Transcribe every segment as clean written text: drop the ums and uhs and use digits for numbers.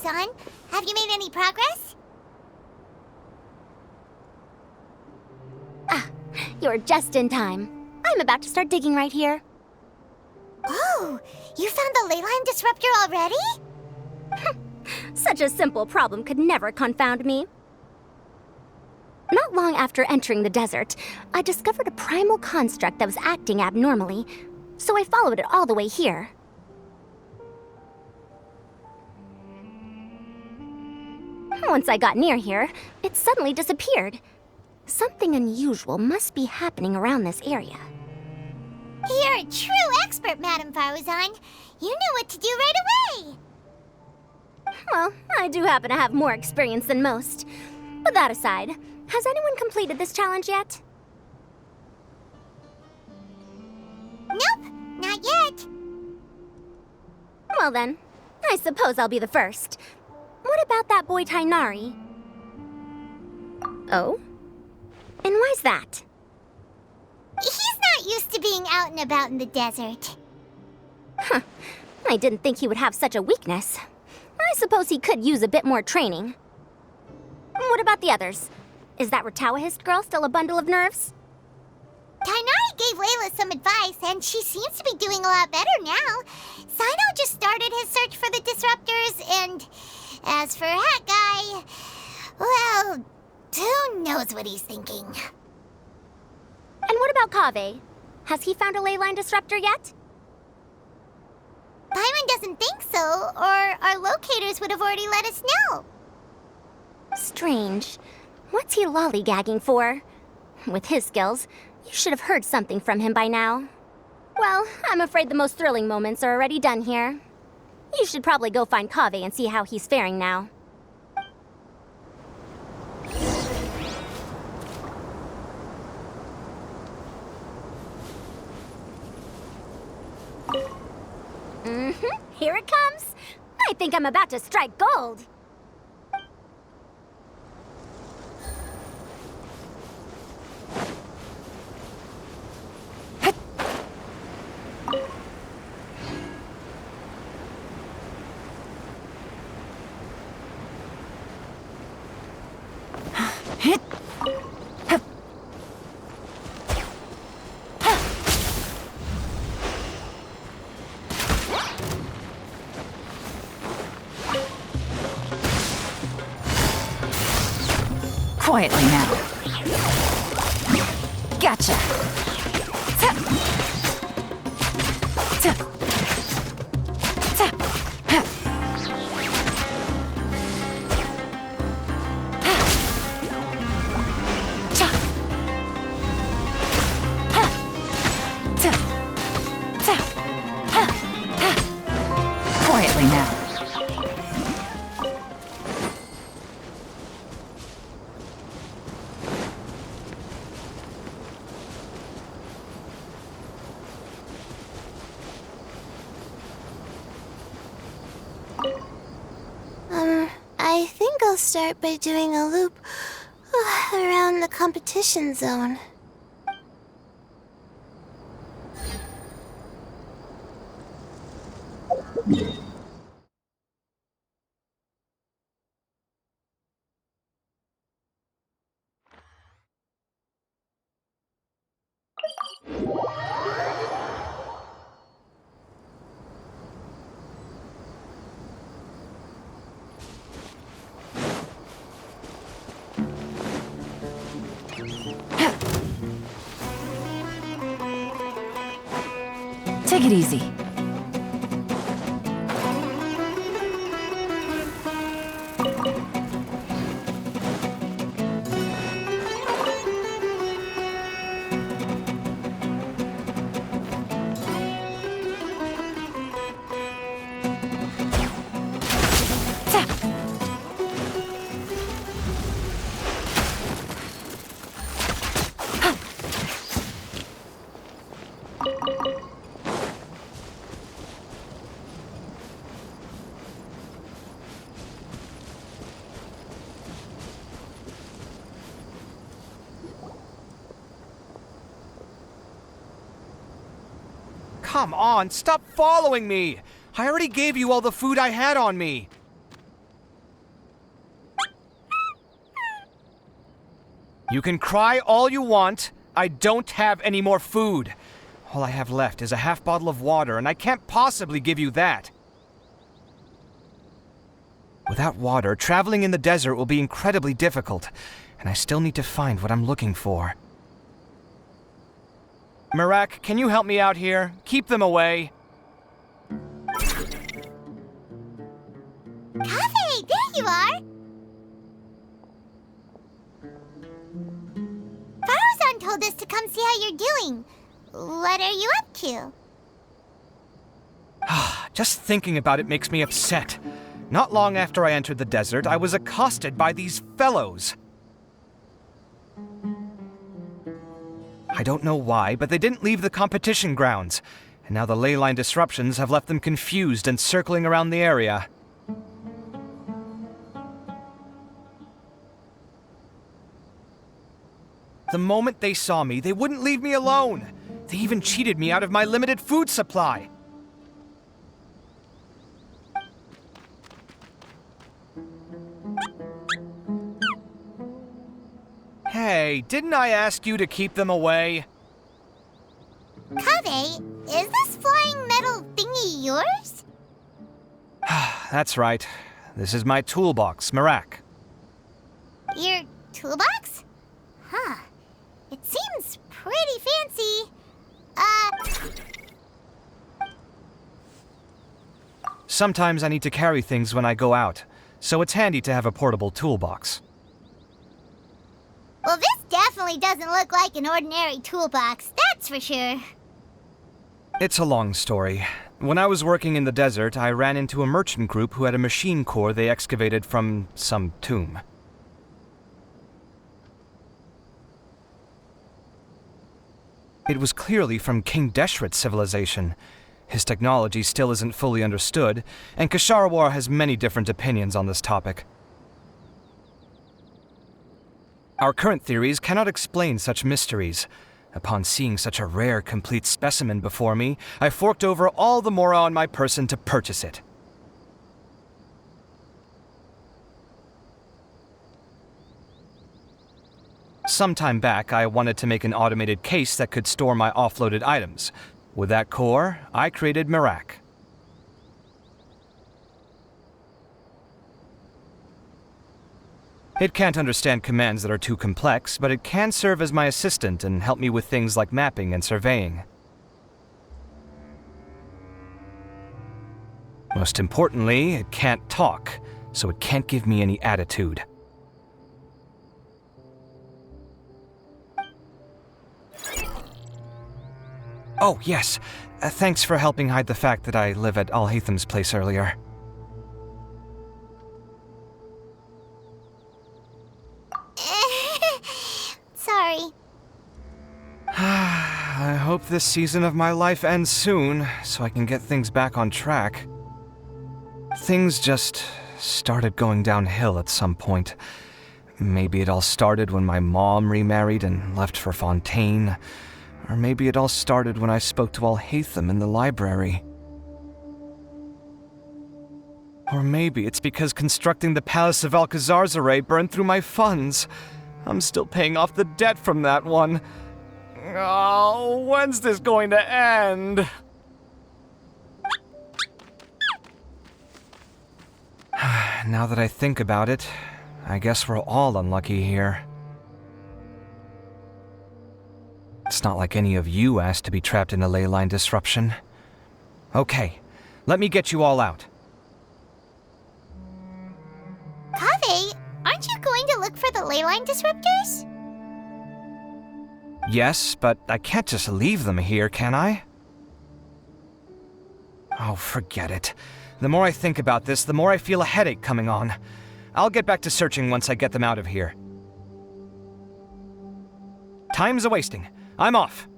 Faruzan. Have you made any progress? Ah, you're just in time. I'm about to start digging right here. Oh, you found the leyline disruptor already? Such a simple problem could never confound me. Not long after entering the desert, I discovered a primal construct that was acting abnormally, so I followed it all the way here. Once I got near here, it suddenly disappeared. Something unusual must be happening around this area. You're a true expert, Madam Faruzan. You knew what to do right away. Well, I do happen to have more experience than most. But that aside, has anyone completed this challenge yet? Nope, not yet. Well then, I suppose I'll be the first. What about that boy Tainari? Oh? And why's that? He's not used to being out and about in the desert. Huh. I didn't think he would have such a weakness. I suppose he could use a bit more training. What about the others? Is that Ratawahist girl still a bundle of nerves? Tainari gave Layla some advice, and she seems to be doing a lot better now. Sino just started his search for the disruptors, and as for Hat Guy, well, who knows what he's thinking. And what about Kaveh? Has he found a leyline disruptor yet? Byron doesn't think so, or our locators would have already let us know. Strange. What's he lollygagging for? With his skills, you should have heard something from him by now. Well, I'm afraid the most thrilling moments are already done here. You should probably go find Kaveh and see how he's faring now. Here it comes. I think I'm about to strike gold. Quietly now. Gotcha. Quietly now. I think I'll start by doing a loop around the competition zone. Take it easy. Come on, stop following me! I already gave you all the food I had on me. You can cry all you want. I don't have any more food. All I have left is a half bottle of water, and I can't possibly give you that. Without water, traveling in the desert will be incredibly difficult, and I still need to find what I'm looking for. Merak, can you help me out here? Keep them away. Kaveh, there you are! Farozan told us to come see how you're doing. What are you up to? Just thinking about it makes me upset. Not long after I entered the desert, I was accosted by these fellows. I don't know why, but they didn't leave the competition grounds, and now the ley line disruptions have left them confused and circling around the area. The moment they saw me, they wouldn't leave me alone. They even cheated me out of my limited food supply. Hey, didn't I ask you to keep them away? Kaveh, is this flying metal thingy yours? That's right. This is my toolbox, Merak. Your toolbox? Huh. It seems pretty fancy. Sometimes I need to carry things when I go out, so it's handy to have a portable toolbox. Well, this definitely doesn't look like an ordinary toolbox, that's for sure. It's a long story. When I was working in the desert, I ran into a merchant group who had a machine core they excavated from some tomb. It was clearly from King Deshret's civilization. His technology still isn't fully understood, and Kasharawar has many different opinions on this topic. Our current theories cannot explain such mysteries. Upon seeing such a rare, complete specimen before me, I forked over all the mora on my person to purchase it. Some time back, I wanted to make an automated case that could store my offloaded items. With that core, I created Merak. It can't understand commands that are too complex, but it can serve as my assistant and help me with things like mapping and surveying. Most importantly, it can't talk, so it can't give me any attitude. Oh, yes. Thanks for helping hide the fact that I live at Alhatham's place earlier. Sorry. I hope this season of my life ends soon, so I can get things back on track. Things just started going downhill at some point. Maybe it all started when my mom remarried and left for Fontaine. Or maybe it all started when I spoke to Alhatham in the library. Or maybe it's because constructing the Palace of Alcazarzaray burned through my funds. I'm still paying off the debt from that one. Oh, when's this going to end? Now that I think about it, I guess we're all unlucky here. It's not like any of you asked to be trapped in a ley line disruption. Okay, let me get you all out. Kaveh, aren't you going to look for the ley line disruptors? Yes, but I can't just leave them here, can I? Oh, forget it. The more I think about this, the more I feel a headache coming on. I'll get back to searching once I get them out of here. Time's a-wasting. I'm off.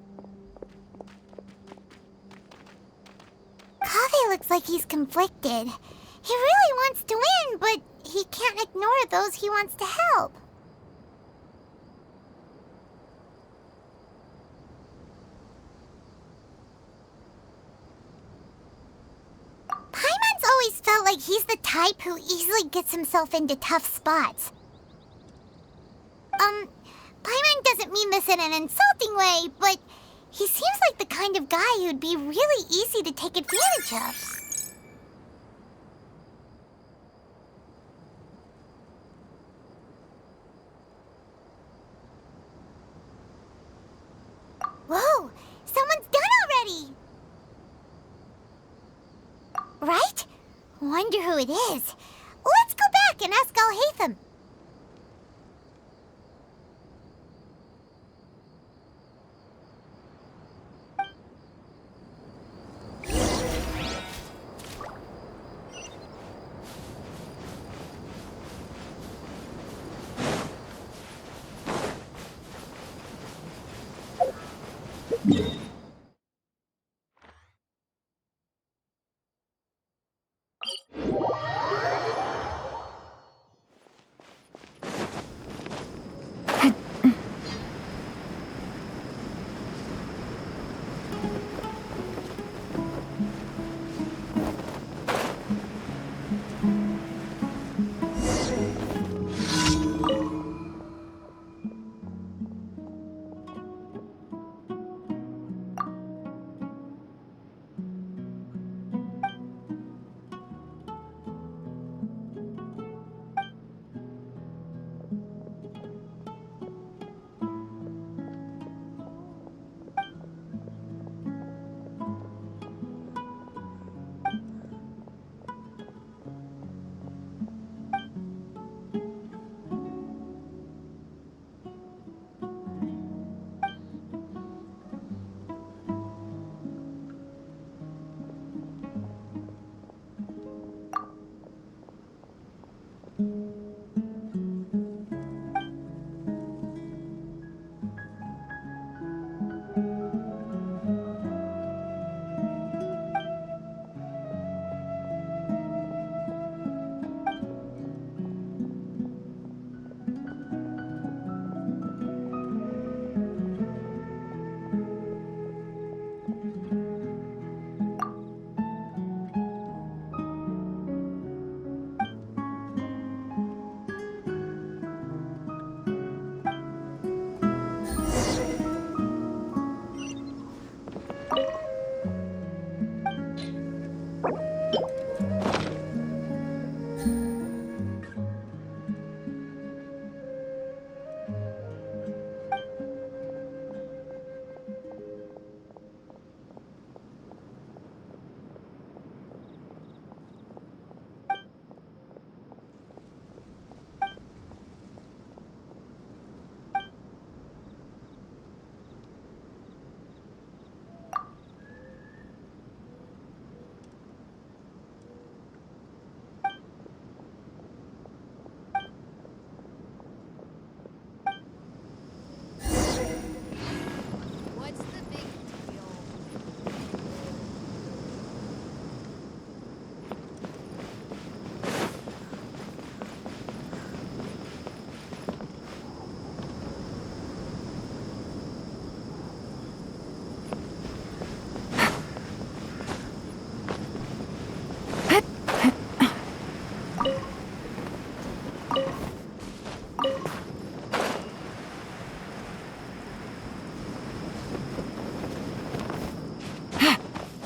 Kaveh looks like he's conflicted. He really wants to win, but he can't ignore those he wants to help. Paimon's always felt like he's the type who easily gets himself into tough spots. By doesn't mean this in an insulting way, but he seems like the kind of guy who'd be really easy to take advantage of. Whoa! Someone's done already! Right? Wonder who it is. Let's go back and ask Al-Haytham.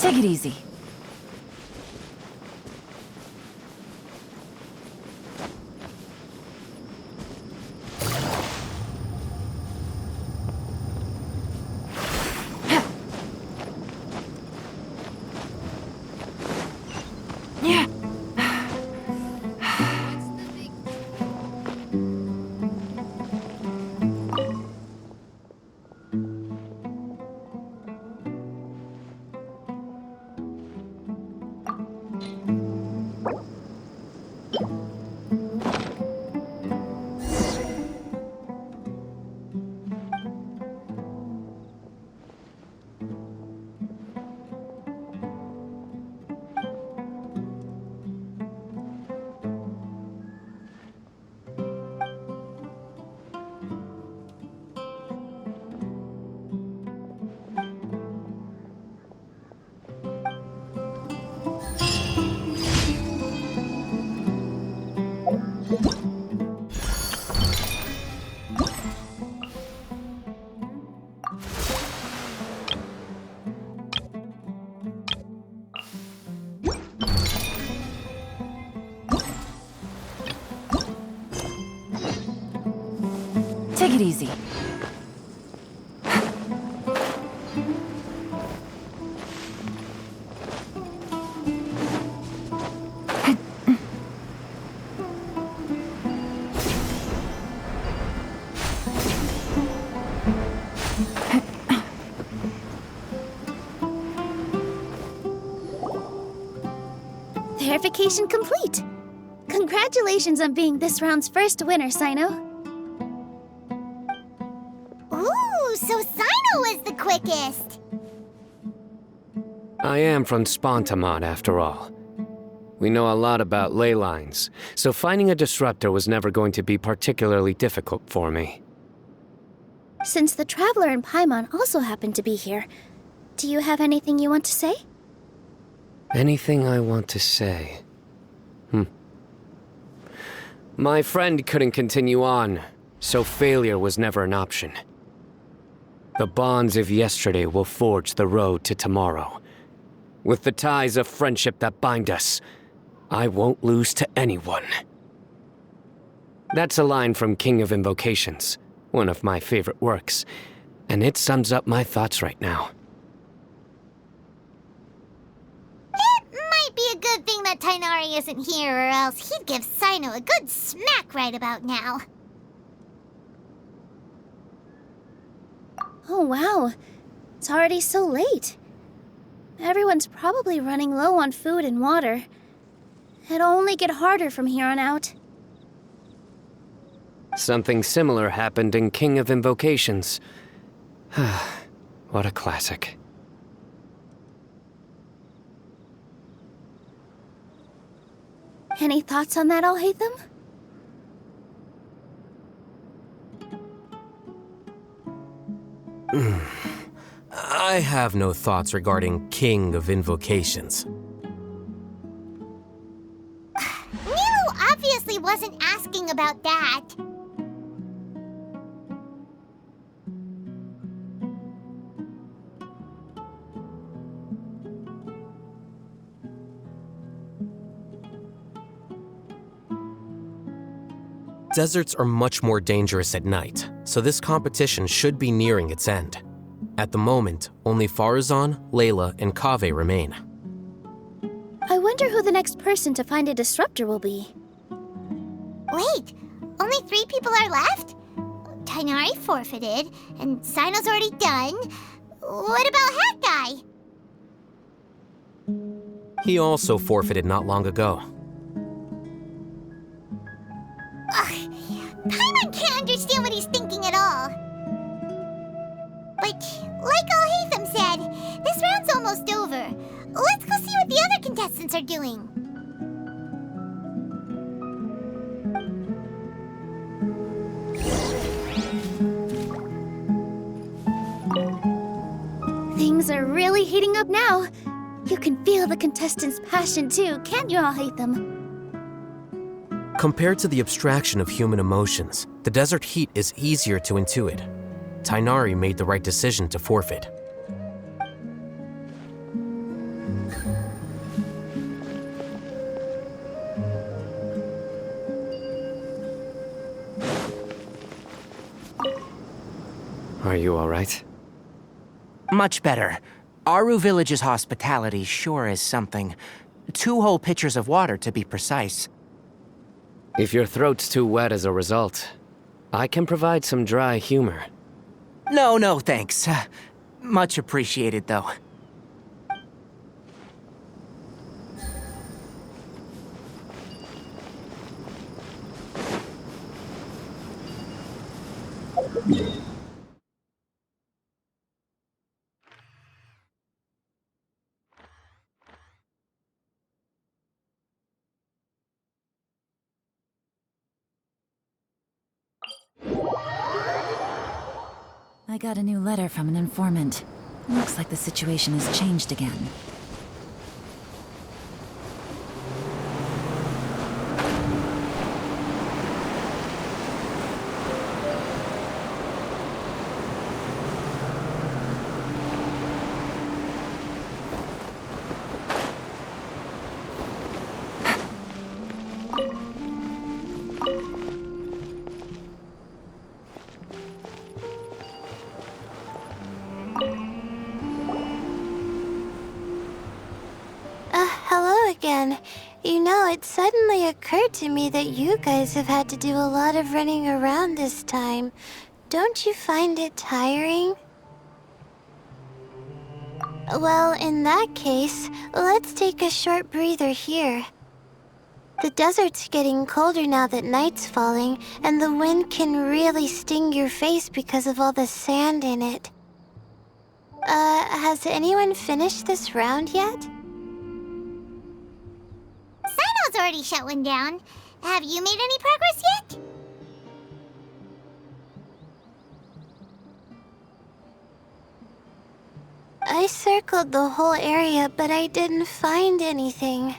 Take it easy. Yeah. Take it easy. Verification complete! Congratulations on being this round's first winner, Sino. Ooh, so Sino was the quickest. I am from Spontamod, after all. We know a lot about ley lines, so finding a disruptor was never going to be particularly difficult for me. Since the Traveler and Paimon also happen to be here, do you have anything you want to say? Anything I want to say? My friend couldn't continue on, so failure was never an option. The bonds of yesterday will forge the road to tomorrow. With the ties of friendship that bind us, I won't lose to anyone. That's a line from King of Invocations, one of my favorite works, and it sums up my thoughts right now. Might be a good thing that Tainari isn't here, or else he'd give Sino a good smack right about now. Oh wow, it's already so late. Everyone's probably running low on food and water. It'll only get harder from here on out. Something similar happened in King of Invocations. What a classic. Any thoughts on that, Alhaitham? I have no thoughts regarding King of Invocations. Nero obviously wasn't asking about that. Deserts are much more dangerous at night, so this competition should be nearing its end. At the moment, only Farazan, Layla, and Kaveh remain. I wonder who the next person to find a disruptor will be. Wait, only 3 people are left? Tainari forfeited, and Sino's already done. What about Hat Guy? He also forfeited not long ago. Ugh, Paimon can't understand what he's thinking at all. But, like Alhaitham said, this round's almost over. Let's go see what the other contestants are doing. Things are really heating up now. You can feel the contestants' passion too, can't you, Alhaitham? Compared to the abstraction of human emotions, the desert heat is easier to intuit. Tainari made the right decision to forfeit. Are you all right? Much better. Aru Village's hospitality sure is something. 2 whole pitchers of water, to be precise. If your throat's too wet as a result, I can provide some dry humor. No, thanks. Much appreciated, though. I got a new letter from an informant. Looks like the situation has changed again. again. You know, it suddenly occurred to me that you guys have had to do a lot of running around this time. Don't you find it tiring? Well, in that case, let's take a short breather here. The desert's getting colder now that night's falling, and the wind can really sting your face because of all the sand in it. Has anyone finished this round yet? Sino's already shut one down. Have you made any progress yet? I circled the whole area, but I didn't find anything.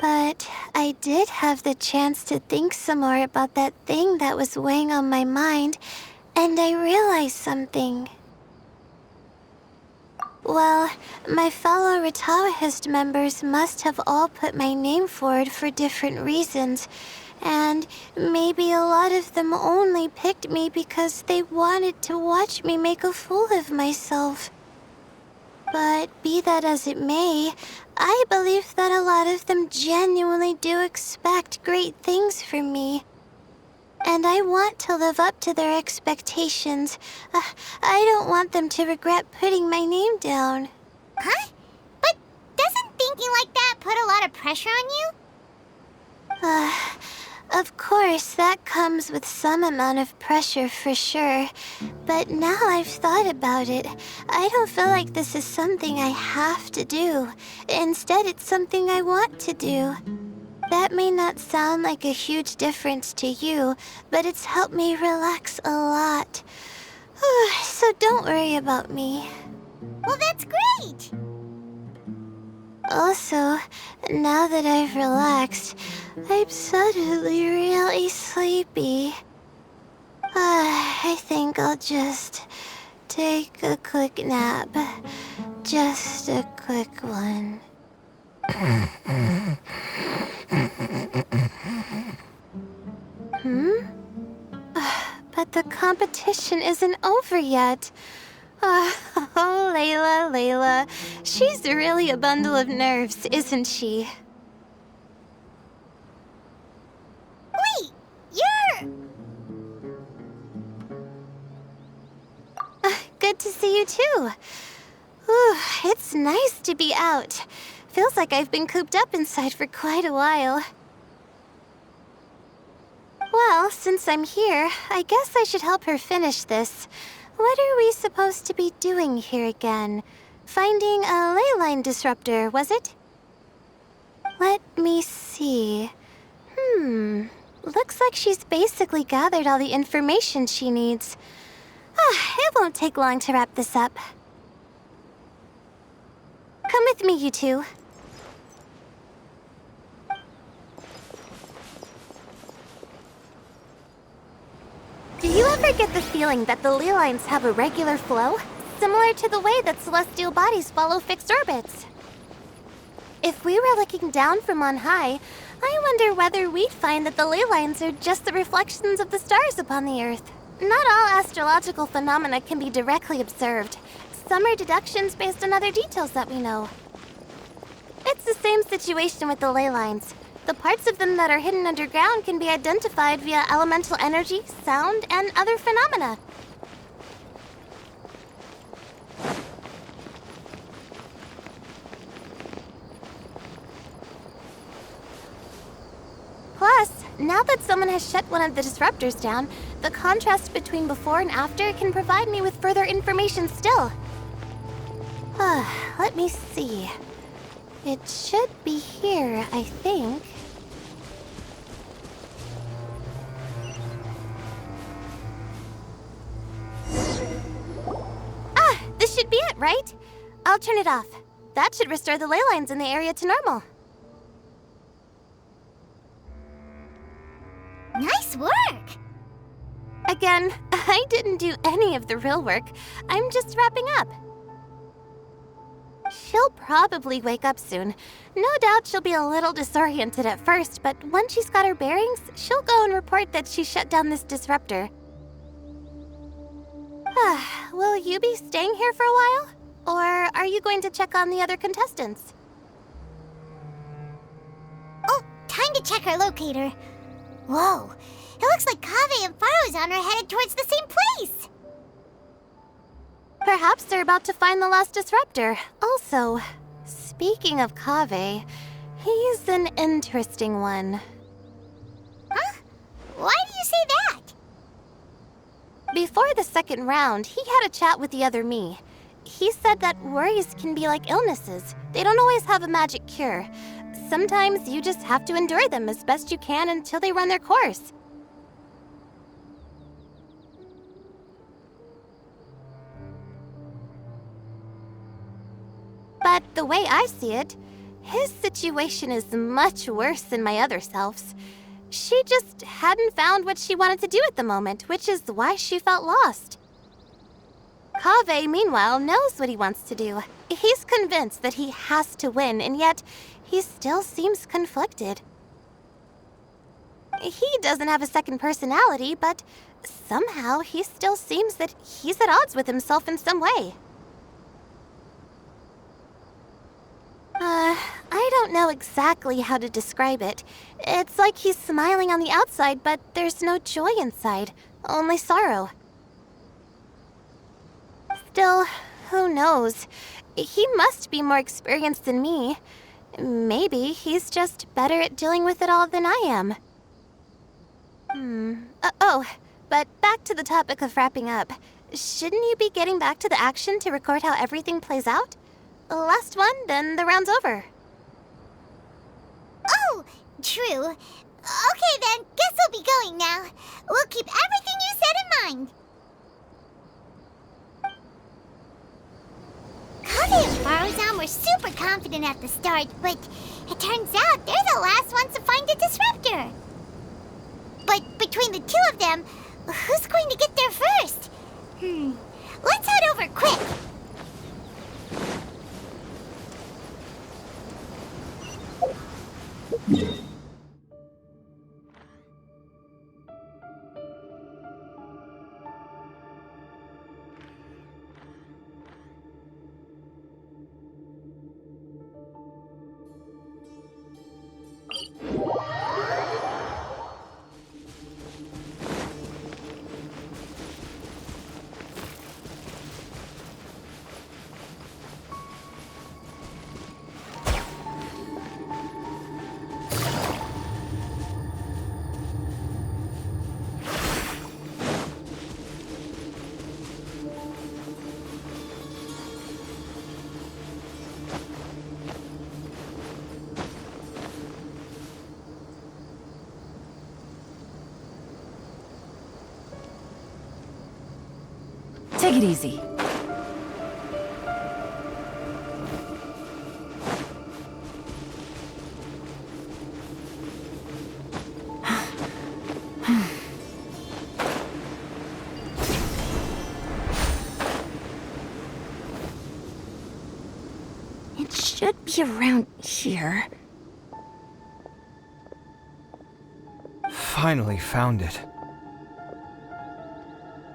But I did have the chance to think some more about that thing that was weighing on my mind, and I realized something. Well, my fellow Retawahist members must have all put my name forward for different reasons, and maybe a lot of them only picked me because they wanted to watch me make a fool of myself. But be that as it may, I believe that a lot of them genuinely do expect great things from me. And I want to live up to their expectations. I don't want them to regret putting my name down. Huh? But doesn't thinking like that put a lot of pressure on you? Of course, that comes with some amount of pressure for sure. But now I've thought about it, I don't feel like this is something I have to do. Instead, it's something I want to do. That may not sound like a huge difference to you, but it's helped me relax a lot. So don't worry about me. Well, that's great! Also, now that I've relaxed, I'm suddenly really sleepy. I think I'll just take a quick nap. Just a quick one. But the competition isn't over yet. Oh, Layla. She's really a bundle of nerves, isn't she? Wait, you're... Good to see you too. Ooh, it's nice to be out. Feels like I've been cooped up inside for quite a while. Well, since I'm here, I guess I should help her finish this. What are we supposed to be doing here again? Finding a ley line disruptor, was it? Let me see. Looks like she's basically gathered all the information she needs. It won't take long to wrap this up. Come with me, you two. Do you ever get the feeling that the ley lines have a regular flow? Similar to the way that celestial bodies follow fixed orbits. If we were looking down from on high, I wonder whether we'd find that the ley lines are just the reflections of the stars upon the Earth. Not all astrological phenomena can be directly observed. Some are deductions based on other details that we know. It's the same situation with the ley lines. The parts of them that are hidden underground can be identified via elemental energy, sound, and other phenomena. Plus, now that someone has shut one of the disruptors down, the contrast between before and after can provide me with further information still. Let me see. It should be here, I think. right? I'll turn it off. That should restore the ley lines in the area to normal. Nice work! Again, I didn't do any of the real work. I'm just wrapping up. She'll probably wake up soon. No doubt she'll be a little disoriented at first, but once she's got her bearings, she'll go and report that she shut down this disruptor. Will you be staying here for a while? Or are you going to check on the other contestants? Oh, time to check our locator. Whoa, it looks like Kaveh and Faruzan are headed towards the same place. Perhaps they're about to find the last disruptor. Also, speaking of Kaveh, he's an interesting one. Huh? Why do you say that? Before the second round, he had a chat with the other me. He said that worries can be like illnesses. They don't always have a magic cure. Sometimes you just have to endure them as best you can until they run their course. But the way I see it, his situation is much worse than my other self's. She just hadn't found what she wanted to do at the moment, which is why she felt lost. Kaveh, meanwhile, knows what he wants to do. He's convinced that he has to win, and yet he still seems conflicted. He doesn't have a second personality, but somehow he still seems that he's at odds with himself in some way. I don't know exactly how to describe it. It's like he's smiling on the outside, but there's no joy inside, only sorrow. Still, who knows? He must be more experienced than me. Maybe he's just better at dealing with it all than I am. But back to the topic of wrapping up. Shouldn't you be getting back to the action to record how everything plays out? Last one, then the round's over. Oh, true. Okay then, guess we'll be going now. We'll keep everything you said in mind. Kaveh and Faruzan were super confident at the start, but it turns out they're the last ones to find the disruptor. But between the two of them, who's going to get there first? Let's head over quick. Take it easy. It should be around here. Finally found it.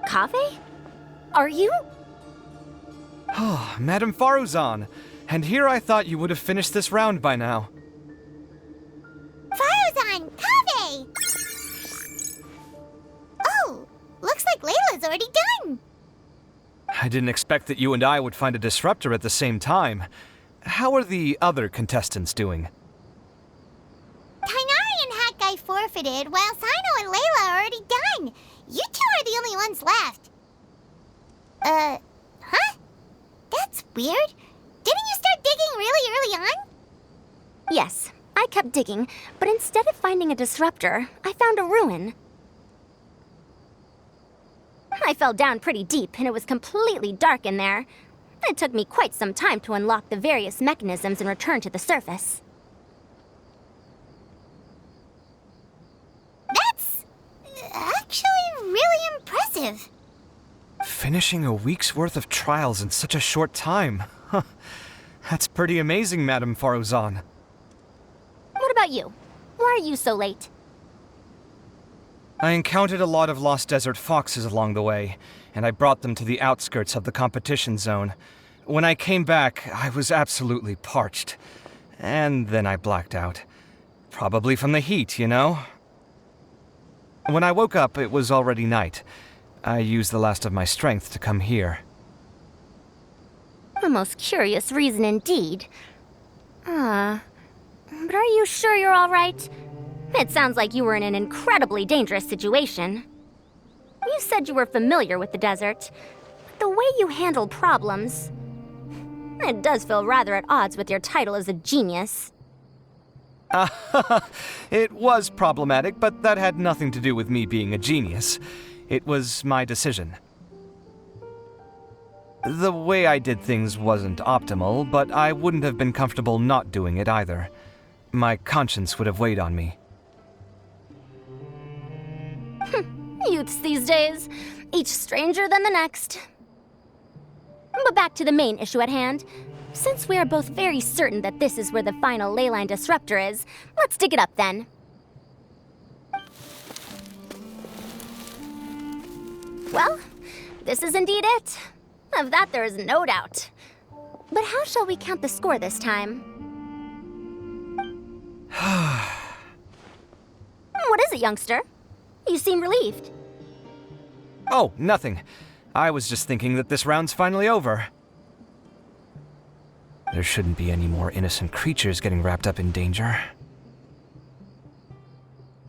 Kaveh? Are you? Oh, Madame Faruzan. And here I thought you would have finished this round by now. Faruzan, Kaveh! Oh, looks like Layla's already done. I didn't expect that you and I would find a disruptor at the same time. How are the other contestants doing? Tainari and Hat Guy forfeited, while Sino and Layla are already done. You two are the only ones left. Huh? That's weird. Didn't you start digging really early on? Yes, I kept digging, but instead of finding a disruptor, I found a ruin. I fell down pretty deep, and it was completely dark in there. It took me quite some time to unlock the various mechanisms and return to the surface. That's actually really impressive. Finishing a week's worth of trials in such a short time. Huh. That's pretty amazing, Madame Faruzan. What about you? Why are you so late? I encountered a lot of lost desert foxes along the way, and I brought them to the outskirts of the competition zone. When I came back, I was absolutely parched. And then I blacked out. Probably from the heat, you know? When I woke up, it was already night. I used the last of my strength to come here. A most curious reason indeed. But are you sure you're all right? It sounds like you were in an incredibly dangerous situation. You said you were familiar with the desert, but the way you handle problems... It does feel rather at odds with your title as a genius. It was problematic, but that had nothing to do with me being a genius. It was my decision. The way I did things wasn't optimal, but I wouldn't have been comfortable not doing it either. My conscience would have weighed on me. Youths these days, each stranger than the next. But back to the main issue at hand. Since we are both very certain that this is where the final leyline disruptor is, let's dig it up then. Well, this is indeed it. Of that there is no doubt. But how shall we count the score this time? What is it, youngster? You seem relieved. Oh, nothing. I was just thinking that this round's finally over. There shouldn't be any more innocent creatures getting wrapped up in danger.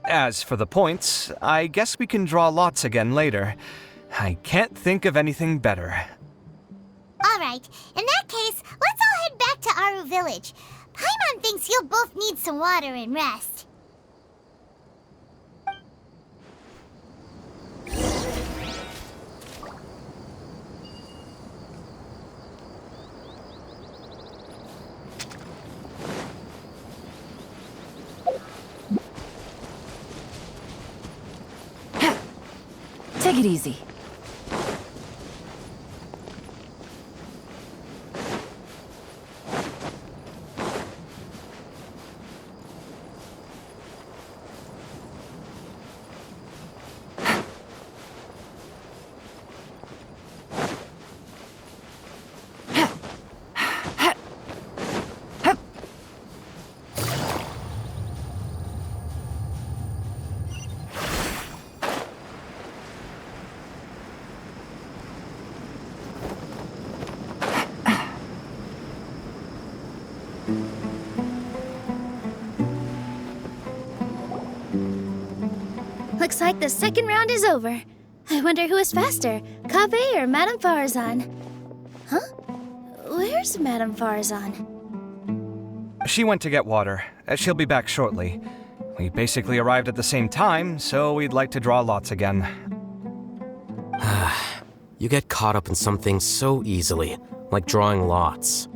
As for the points, I guess we can draw lots again later. I can't think of anything better. Alright, in that case, let's all head back to Aru Village. Paimon thinks you'll both need some water and rest. Take it easy. Looks like the second round is over. I wonder who is faster, Kaveh or Madame Farazan? Huh? Where's Madame Farazan? She went to get water. She'll be back shortly. We basically arrived at the same time, so we'd like to draw lots again. You get caught up in something so easily, like drawing lots.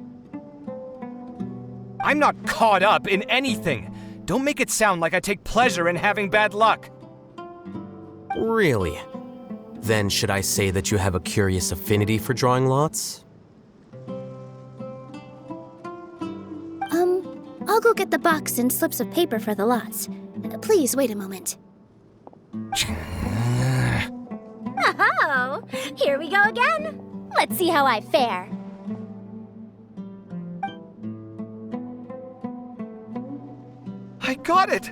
I'm not caught up in anything! Don't make it sound like I take pleasure in having bad luck! Really? Then should I say that you have a curious affinity for drawing lots? I'll go get the box and slips of paper for the lots. Please wait a moment. Oh, here we go again. Let's see how I fare. I got it!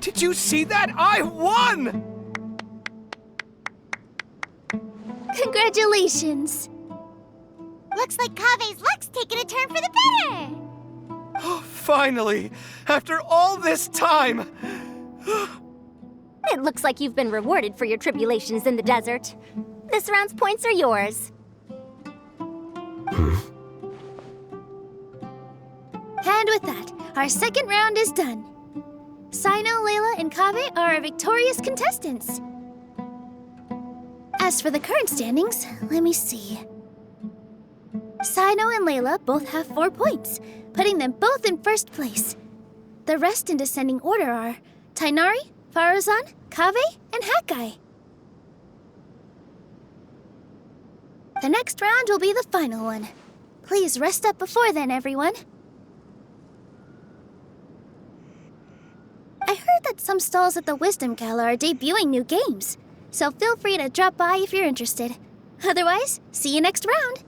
Did you see that? I won! Congratulations! Looks like Kaveh's luck's taking a turn for the better. Oh, finally! After all this time! It looks like you've been rewarded for your tribulations in the desert. This round's points are yours. And with that, our second round is done. Sino, Layla, and Kaveh are our victorious contestants. As for the current standings, let me see. Sino and Layla both have 4 points, putting them both in first place. The rest in descending order are Tainari, Faruzan, Kaveh, and Hakai. The next round will be the final one. Please rest up before then, everyone. I heard that some stalls at the Wisdom Gala are debuting new games, so feel free to drop by if you're interested. Otherwise, see you next round.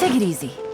Take it easy.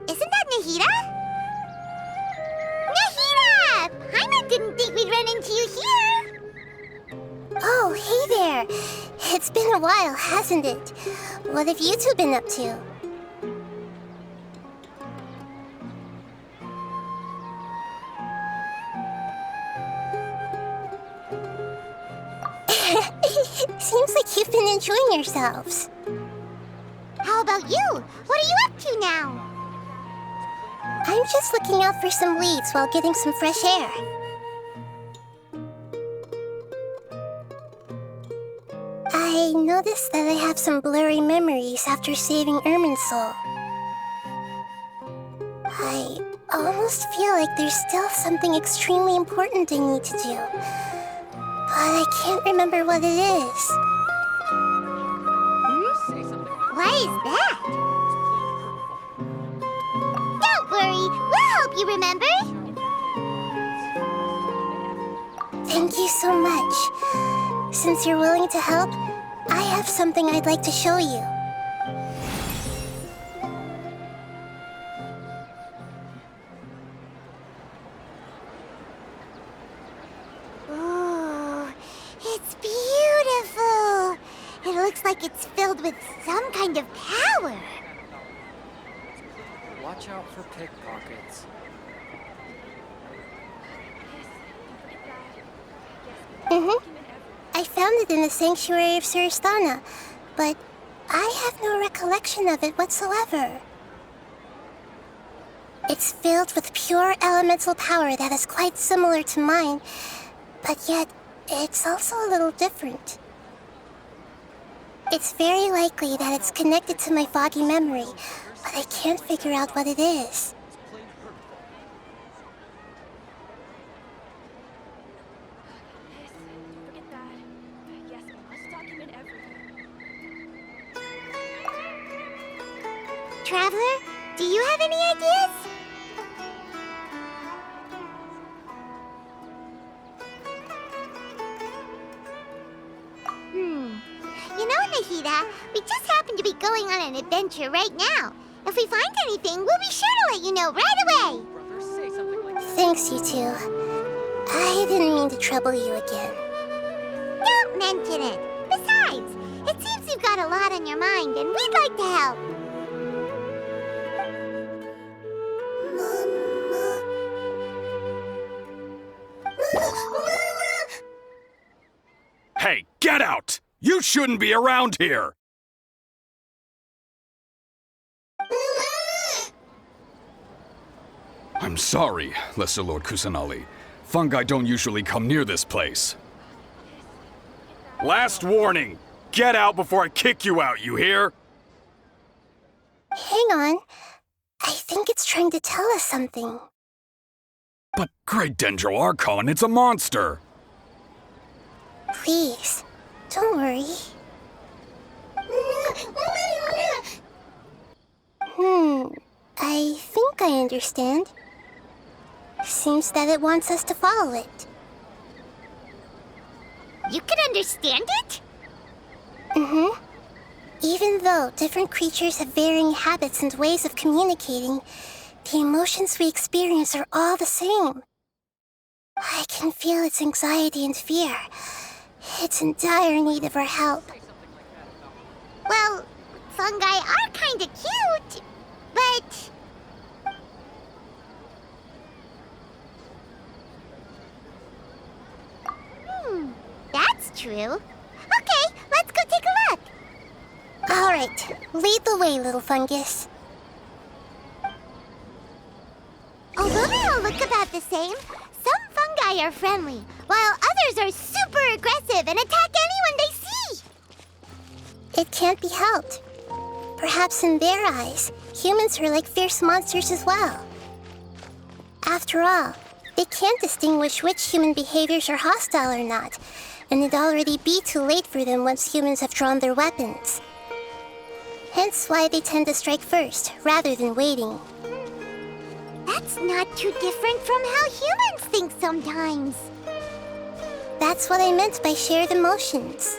Isn't that Nahida? Nahida! Paimon didn't think we'd run into you here! Oh, hey there. It's been a while, hasn't it? What have you two been up to? Seems like you've been enjoying yourselves. How about you? What are you up to now? I'm just looking out for some leads while getting some fresh air. I noticed that I have some blurry memories after saving Ermin's soul. I almost feel like there's still something extremely important I need to do. But I can't remember what it is. What is that? Don't worry, we'll help you remember. Thank you so much. Since you're willing to help, I have something I'd like to show you. Ooh, it's beautiful. It looks like it's filled with some kind of power. Watch out for pickpockets. I found it in the sanctuary of Suristana, but I have no recollection of it whatsoever. It's filled with pure elemental power that is quite similar to mine, but yet it's also a little different. It's very likely that it's connected to my foggy memory, but I can't figure out what it is. Traveler, do you have any ideas? You know, Nahida, we just happen to be going on an adventure right now. If we find anything, we'll be sure to let you know right away. Thanks, you two. I didn't mean to trouble you again. Don't mention it. Besides, it seems you've got a lot on your mind, and we'd like to help. Hey, get out! You shouldn't be around here! I'm sorry, Lesser Lord Kusanali. Fungi don't usually come near this place. Last warning! Get out before I kick you out, you hear? Hang on. I think it's trying to tell us something. But Great Dendro Archon, it's a monster! Please, don't worry. I think I understand. Seems that it wants us to follow it. You can understand it? Even though different creatures have varying habits and ways of communicating, the emotions we experience are all the same. I can feel its anxiety and fear. It's in dire need of our help. Well, fungi are kinda cute, but... That's true. Okay, let's go take a look. All right, lead the way, little fungus. Although they all look about the same, some fungi are friendly, while others are super aggressive and attack anyone they see. It can't be helped. Perhaps in their eyes, humans are like fierce monsters as well. After all, they can't distinguish which human behaviors are hostile or not, and it'd already be too late for them once humans have drawn their weapons. Hence why they tend to strike first, rather than waiting. That's not too different from how humans think sometimes. That's what I meant by shared emotions.